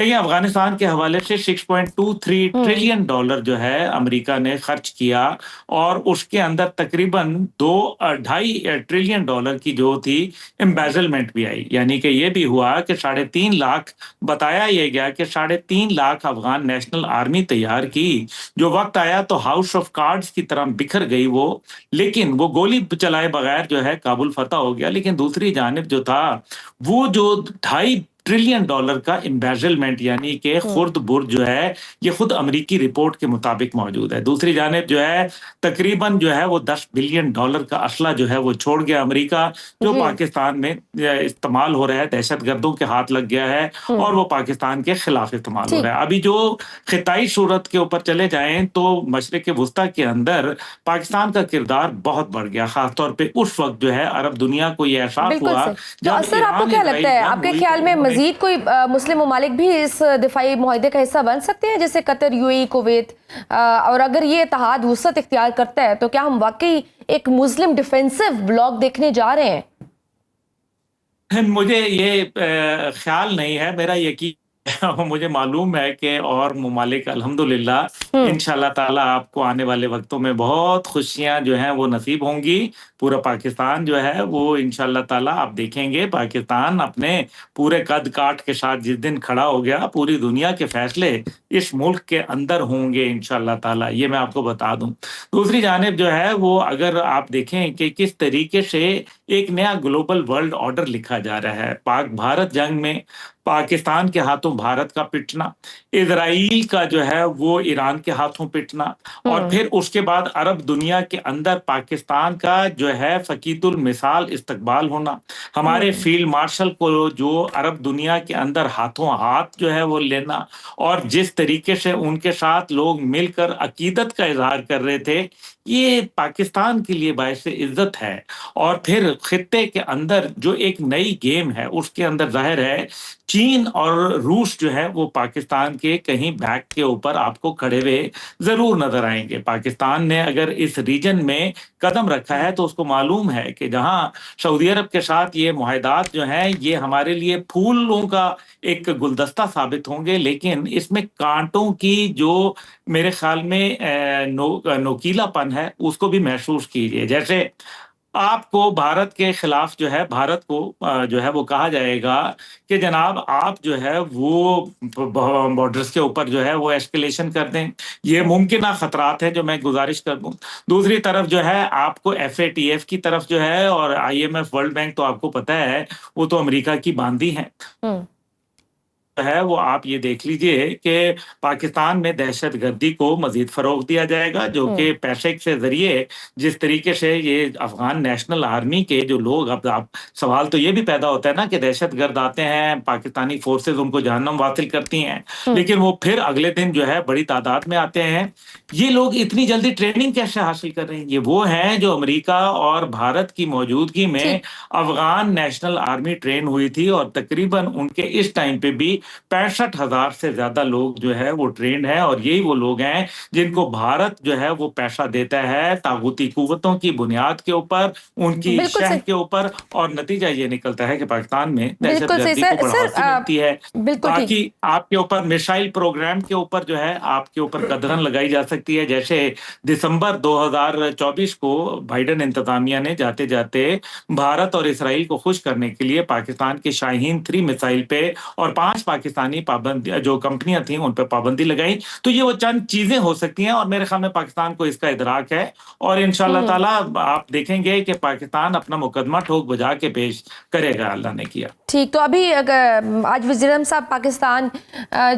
देखिए, अफ़गानिस्तान के हवाले से 6.23 हुँ। ट्रिलियन डॉलर जो है अमेरिका ने खर्च किया और उसके अंदर तकरीबन 2 ढाई ट्रिलियन डॉलर की जो थी एम्बेज़लमेंट भी आई। यानी कि ये भी हुआ कि 3.5 लाख बताया ये गया कि 3.5 लाख अफ़गान नेशनल आर्मी तैयार की। जो वक़्त आया तो हाउस ऑफ कार्ड्स की तरह बिखर गई वो, लेकिन वो गोली चलाए बगैर जो है काबुल फ़तह हो गया। लेकिन दूसरी जानिब जो था, वो जो ढाई ट्रिलियन डॉलर का एम्बेज़लमेंट यानी कि हुँ। खुर्द-बुर्द जो है, ये खुद अमेरिकी रिपोर्ट के मुताबिक मौजूद है। दूसरी जानिब जो है, तकरीबन जो है वो 10 बिलियन डॉलर का असला जो है वो छोड़ गया अमेरिका, जो जी। पाकिस्तान में इस्तेमाल हो रहा है, दहशतगर्दों के हाथ लग गया है हुँ। और वो पाकिस्तान के खिलाफ इस्तेमाल हो ठीक। रहा है। अभी जो खिताई सूरत के ऊपर चले जाएँ तो मशरिक़ वुस्ता के अंदर पाकिस्तान का किरदार बहुत बढ़ गया, ख़ास तौर पे उस वक़्त जो है अरब दुनिया को ये एहसास बिल्कुल हुआ सही। तो जब असर आपको क्या लगता ईरान-इज़राइल है? जंग आपके हुई तो ख़्याल में उन्होंने मज़ीद कोई मुस्लिम ममालिक भी इस दिफ़ाई मुआहदे का हिस्सा बन सकते हैं, जैसे कतर, यूएई, कुवैत? और अगर ये इत्तेहाद वुसअत इख्तियार करता है, तो क्या हम वाक़ई एक मुस्लिम डिफेंसिव ब्लॉक देखने जा रहे हैं? मुझे ये ख़्याल नहीं है, मेरा यकीन मुझे मालूम है कि और ममालिक अल्हम्दुलिल्लाह हुँ। इंशाअल्लाह ताला आपको आने वाले वक़्तों में बहुत खुशियाँ जो हैं वो नसीब होंगी। पूरा पाकिस्तान जो है वो इंशाअल्लाह ताला आप देखेंगे पाकिस्तान अपने पूरे कद-काठ के साथ जिस दिन खड़ा हो गया, पूरी दुनिया के फ़ैसले इस मुल्क के अंदर होंगे इंशाअल्लाह ताला, ये मैं आपको बता दूँ। दूसरी जानिब जो है वो अगर आप देखें कि किस तरीके से एक नया ग्लोबल वर्ल्ड ऑर्डर लिखा जा रहा है। पाक-भारत जंग में पाकिस्तान के हाथों भारत का पिटना, इज़राइल का जो है वो ईरान के हाथों पिटना और हुँ। फिर उसके बाद अरब दुनिया के अंदर पाकिस्तान का जो है फ़कीतुल मिसाल इस्तकबाल होना। हमारे हुँ। फ़ील्ड मार्शल को जो अरब दुनिया के अंदर हाथों हाथ जो है वो लेना और जिस तरीके से उनके साथ लोग मिलकर अकीदत का इज़हार कर रहे थे, ये पाकिस्तान के लिए बाइसे इज़्ज़त है। और फिर खित्ते के अंदर जो एक नई गेम है, उसके अंदर ज़ाहिर है चीन और रूस जो है वो पाकिस्तान के कहीं बैक के ऊपर आपको खड़े हुए ज़रूर नज़र आएँगे। पाकिस्तान ने अगर इस रीजन में कदम रखा है तो उसको मालूम है कि जहाँ सऊदी अरब के साथ ये मुआहदात जो हैं ये हमारे लिए फूलों का एक गुलदस्ता साबित होंगे, लेकिन इसमें काँटों की जो मेरे ख़्याल में नोकीलापन है उसको भी महसूस कीजिए। जैसे आपको भारत के खिलाफ जो है भारत को जो है वो कहा जाएगा कि जनाब आप जो है वो बॉर्डर्स के ऊपर जो है वो एस्केलेशन कर दें। ये मुमकिन खतरात हैं जो मैं गुजारिश कर दूँ। दूसरी तरफ जो है आपको एफएटीएफ की तरफ जो है और आईएमएफ, वर्ल्ड बैंक तो आपको पता है वो तो अमेरिका की बांदी हैं। हुँ। है वो आप ये देख लीजिए कि पाकिस्तान में दहशतगर्दी को मज़ीद फ़रोग़ दिया जाएगा, जो हुँ। कि पैसे के ज़रिए जिस तरीके से ये अफ़गान नेशनल आर्मी के जो लोग अब आप सवाल तो ये भी पैदा होता है ना कि दहशतगर्द आते हैं, पाकिस्तानी फ़ोर्सेज़ उनको जहन्नम वासिल करती हैं, हुँ। लेकिन वो फिर अगले दिन जो है बड़ी तादाद में आते हैं। ये लोग इतनी जल्दी ट्रेनिंग कैसे हासिल कर रहे हैं? ये वो हैं जो अमेरिका और भारत की मौजूदगी में ठीक। अफ़गान नेशनल आर्मी ट्रेन हुई थी और तकरीबन उनके इस टाइम पे भी 65,000 से ज़्यादा लोग जो है वो ट्रेन्ड हैं और यही वो लोग हैं जिनको भारत जो है वो पैसा देता है तागूती कुव्वतों की बुनियाद के ऊपर, उनकी बिल्कुल शह सही। के ऊपर और नतीजा ये निकलता है कि पाकिस्तान में बिल्कुल सही दहशतगर्दी को सर। बढ़ावा मिलती है। बिल्कुल ठीक। बाकी आपके ऊपर मिसाइल प्रोग्राम के ऊपर जो है आपके ऊपर कदरन लगाई जा सकती है। जैसे दिसंबर 2024 को बाइडेन इंतज़ामिया ने जाते-जाते भारत और इज़राइल को खुश करने के लिए पाकिस्तान के शाहीन 3 मिसाइल पे और 5 पाकिस्तानी पाबंदी जो कंपनियाँ थी उन पे पाबंदी लगाई। तो ये वो चंद चीज़ें हो सकती हैं और मेरे ख़्याल में पाकिस्तान को इसका इदराक है और इंशाअल्लाह हुँ। ताला आप देखेंगे कि पाकिस्तान अपना मुकदमा ठोक बजा के पेश करेगा, अल्लाह ने किया। ठीक, तो अभी आज वज़ीर-ए-आज़म साहब पाकिस्तान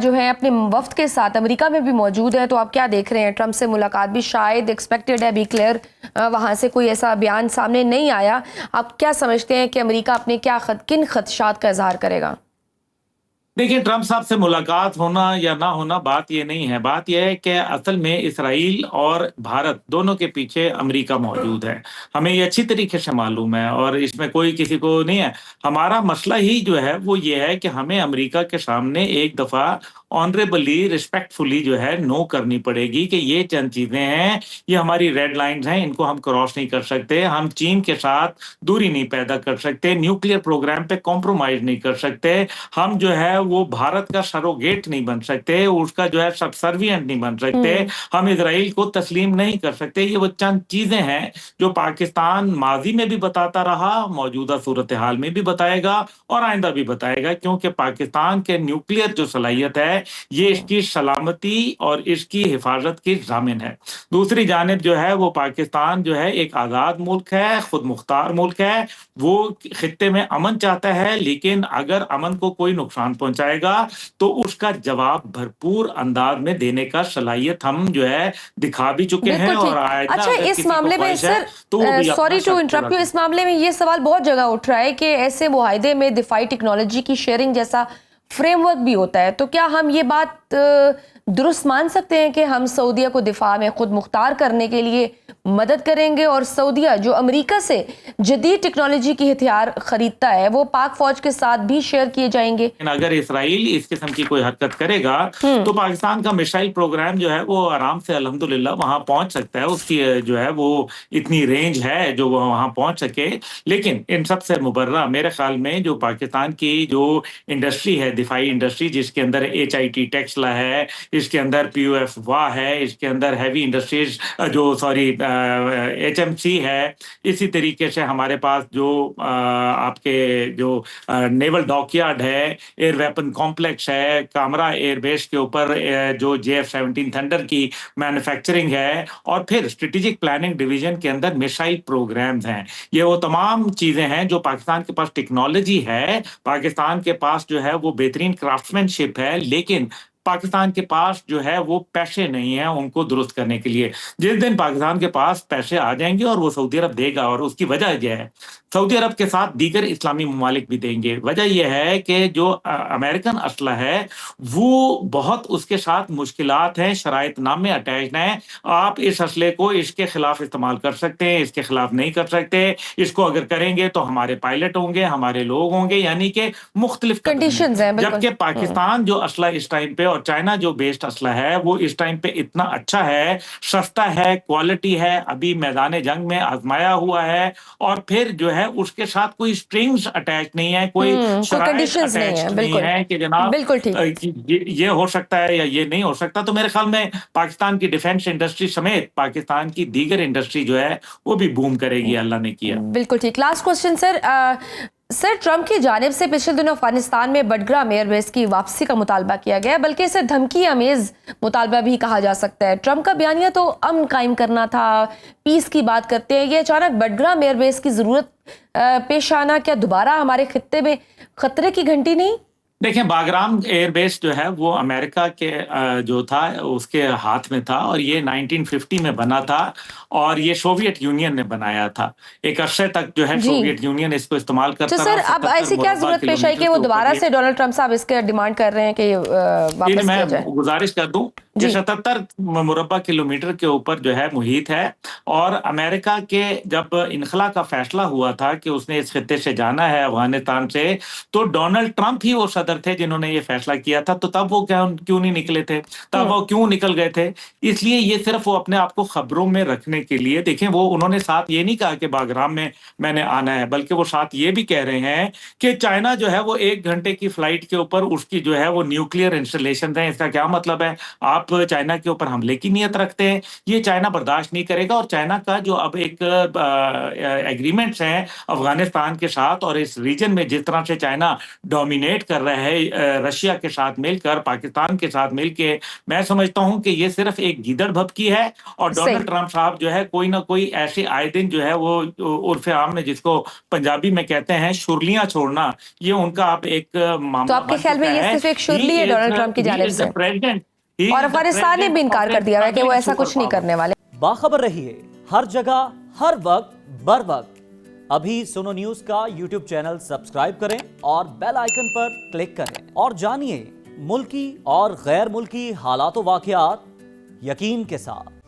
जो है अपने वफ़्द के साथ अमेरिका में भी मौजूद है, तो आप क्या देख रहे हैं? ट्रंप से मुलाकात भी शायद एक्सपेक्टेड है, बी क्लियर वहाँ से कोई ऐसा बयान सामने नहीं आया। आप क्या समझते हैं कि अमेरिका अपने किन ख़दशात का इज़हार करेगा? देखिए, ट्रंप साहब से मुलाकात होना या ना होना बात ये नहीं है। बात ये है कि असल में इज़राइल और भारत दोनों के पीछे अमेरिका मौजूद है। हमें ये अच्छी तरीके से मालूम है और इसमें कोई किसी को नहीं है। हमारा मसला ही जो है वो ये है कि हमें अमेरिका के सामने एक दफ़ा ऑनरेबली, रिस्पेक्टफुली जो है नो करनी पड़ेगी कि ये चंद चीज़ें हैं, ये हमारी रेड लाइन्स हैं, इनको हम क्रॉस नहीं कर सकते। हम चीन के साथ दूरी नहीं पैदा कर सकते, न्यूक्लियर प्रोग्राम पे कॉम्प्रोमाइज़ नहीं कर सकते। हम जो है वो भारत का सरोगेट नहीं बन सकते, उसका जो है सबसर्विएंट नहीं बन सकते, हम इजराइल को तस्लीम नहीं कर सकते। ये वो चंद चीजें हैं जो पाकिस्तान माजी में भी बताता रहा, मौजूदा सूरत हाल में भी बताएगा और आइंदा भी बताएगा, क्योंकि पाकिस्तान के न्यूक्लियर जो सलाहियत है ये इसकी सलामती और इसकी हिफाजत की जामिन है। दूसरी जानिब जो है वो पाकिस्तान जो है एक आज़ाद मुल्क है, खुद मुख्तार मुल्क है, वो खित्ते में अमन चाहता है, लेकिन अगर अमन को कोई नुकसान पहुंचाएगा तो उसका जवाब भरपूर अंदाज में देने का सलाहियत हम जो है दिखा भी चुके हैं। बिल्कुल और ठीक। आइंदा अच्छा, अगर इस किसी को मामले में ख्वाहिश है सर, तो वो भी अपना सॉरी टू शर्त इंटरप्ट पूरा यू, इस मामले में ये सवाल बहुत जगह उठ रहा है कि ऐसे मुआहदे में दिफाई टेक्नोलॉजी की शेयरिंग जैसा फ्रेमवर्क भी होता है, तो क्या हम ये बात दुरुस्त मान सकते हैं कि हम सऊदीया को दिफा में खुद मुख्तार करने के लिए मदद करेंगे और सऊदीया जो अमेरिका से जदीद टेक्नोलॉजी की हथियार खरीदता है वो पाक फौज के साथ भी शेयर किए जाएंगे? अगर इसराइल इस किस्म की कोई हरकत करेगा तो पाकिस्तान का मिसाइल प्रोग्राम जो है वो आराम से अल्हम्दुलिल्लाह वहां पहुंच सकता है। उसकी जो है वो इतनी रेंज है जो वो वहां पहुंच सके। लेकिन इन सब से मुबर्रा मेरे ख्याल में जो पाकिस्तान की जो इंडस्ट्री है, दिफाई इंडस्ट्री, जिसके अंदर HIT टेक्सला है, इसके अंदर POF वाह है, इसके अंदर हैवी इंडस्ट्रीज जो HMC है, इसी तरीके से हमारे पास जो आपके जो नेवल डॉकयार्ड है, एयर वेपन कॉम्प्लेक्स है, कामरा एयरबेस के ऊपर जो JF-17 थंडर की मैन्युफैक्चरिंग है, और फिर स्ट्रेटेजिक प्लानिंग डिवीजन के अंदर मिसाइल प्रोग्राम्स हैं। ये वो तमाम चीजें हैं जो पाकिस्तान के पास टेक्नोलॉजी है, पाकिस्तान के पास जो है वो बेहतरीन क्राफ्ट्समैनशिप है, लेकिन पाकिस्तान के पास जो है वो पैसे नहीं है उनको दुरुस्त करने के लिए। जिस दिन पाकिस्तान के पास पैसे आ जाएंगे और वो सऊदी अरब देगा, और उसकी वजह यह है सऊदी अरब के साथ दीगर इस्लामी ममालिक भी देंगे। वजह यह है कि जो अमेरिकन असला है वो बहुत उसके साथ मुश्किलात हैं, शराइतनामे अटैच हैं। आप इस असले को इसके खिलाफ इस्तेमाल कर सकते हैं, इसके खिलाफ नहीं कर सकते। इसको अगर करेंगे तो हमारे पायलट होंगे, हमारे लोग होंगे, यानी कि मुख्तलिफ कंडीशंस हैं। जबकि पाकिस्तान जो असला इस टाइम पे और चाइना जो बेस्ड असला है वो इस टाइम पे इतना अच्छा है, सस्ता है, क्वालिटी है, अभी मैदान जंग में आजमाया हुआ है, और फिर जो है उसके साथ कोई स्ट्रिंग्स अटैच नहीं है, कोई कंडीशंस नहीं है। बिल्कुल है कि जनाब बिल्कुल ठीक। ये हो सकता है या ये नहीं हो सकता। तो मेरे ख्याल में पाकिस्तान की डिफेंस इंडस्ट्री समेत पाकिस्तान की दीगर इंडस्ट्री जो है वो भी बूम करेगी, अल्लाह ने किया। बिल्कुल ठीक। Last question sir, sir Trump की जानिब से पिछले दिनों अफगानिस्तान में बडग्राम एयरबेस की वापसी का मुतालबा किया गया, बल्कि इसे धमकी अमेज मुतालबा भी कहा जा सकता है। ट्रंप का बयानिया तो अमन कायम करना था, पीस की बात करते हैं, ये अचानक बडग्राम एयरबेस की जरूरत पेश आना क्या दोबारा हमारे खित्ते में खतरे की घंटी नहीं? देखिए, बागराम एयरबेस जो है वो अमेरिका के जो था उसके हाथ में था, और ये 1950 में बना था, और ये सोवियत यूनियन ने बनाया था। एक अरसे तक जो है सोवियत यूनियन इसको इस्तेमाल करता तो सर अब ऐसी क्या जरूरत पेश आई कि वो दोबारा से डोनाल्ड ट्रंप साहब इसके डिमांड कर रहे हैं कि वापस किया जाए? मैं गुजारिश कर दूं कि 77 मुरब्बा किलोमीटर के ऊपर जो है मुहित है, और अमेरिका के जब इनखला का फैसला हुआ था कि उसने इस खित्ते से जाना है अफगानिस्तान से, तो डोनाल्ड ट्रंप ही वो सदर थे जिन्होंने ये फैसला किया था। तो तब वो क्यों नहीं निकले थे, तब वो क्यों निकल गए थे? इसलिए ये सिर्फ वो अपने आप को खबरों में रखने के लिए, देखें वो उन्होंने साथ ये नहीं कहा कि बागराम में मैंने आना है, बल्कि वो साथ ये भी कह रहे हैं कि चाइना जो है वो 1 घंटे की फ्लाइट के ऊपर उसकी जो है वो न्यूक्लियर इंस्टॉलेशन है। इसका क्या मतलब है? आप चाइना के ऊपर हमले की नीयत रखते हैं, ये चाइना बर्दाश्त नहीं करेगा। और चाइना का जो अब एक एग्रीमेंट्स हैं अफगानिस्तान के साथ, और इस रीजन में जिस तरह से चाइना डोमिनेट कर रहा है रशिया के साथ मिलकर, पाकिस्तान के साथ मिलकर, मैं समझता हूं कि ये सिर्फ एक गीदड़ भभकी है। और डोनाल्ड ट्रंप साहब जो है कोई ना कोई ऐसे आए दिन जो है वो उर्फ आम में जिसको पंजाबी में कहते हैं शुरलियां छोड़ना, ये उनका आप एक मामला। तो आपके ख्याल में ये सिर्फ एक शुरली है डोनाल्ड ट्रंप की जानिब से, और अफगानिस्तान ने भी इनकार कर दिया है कि वो ऐसा कुछ नहीं करने वाले? बाखबर रहिए हर जगह हर वक्त बर वक्त। अभी सुनो न्यूज का यूट्यूब चैनल सब्सक्राइब करें और बेल आइकन पर क्लिक करें, और जानिए मुल्की और गैर मुल्की हालात व वाक़यात यकीन के साथ।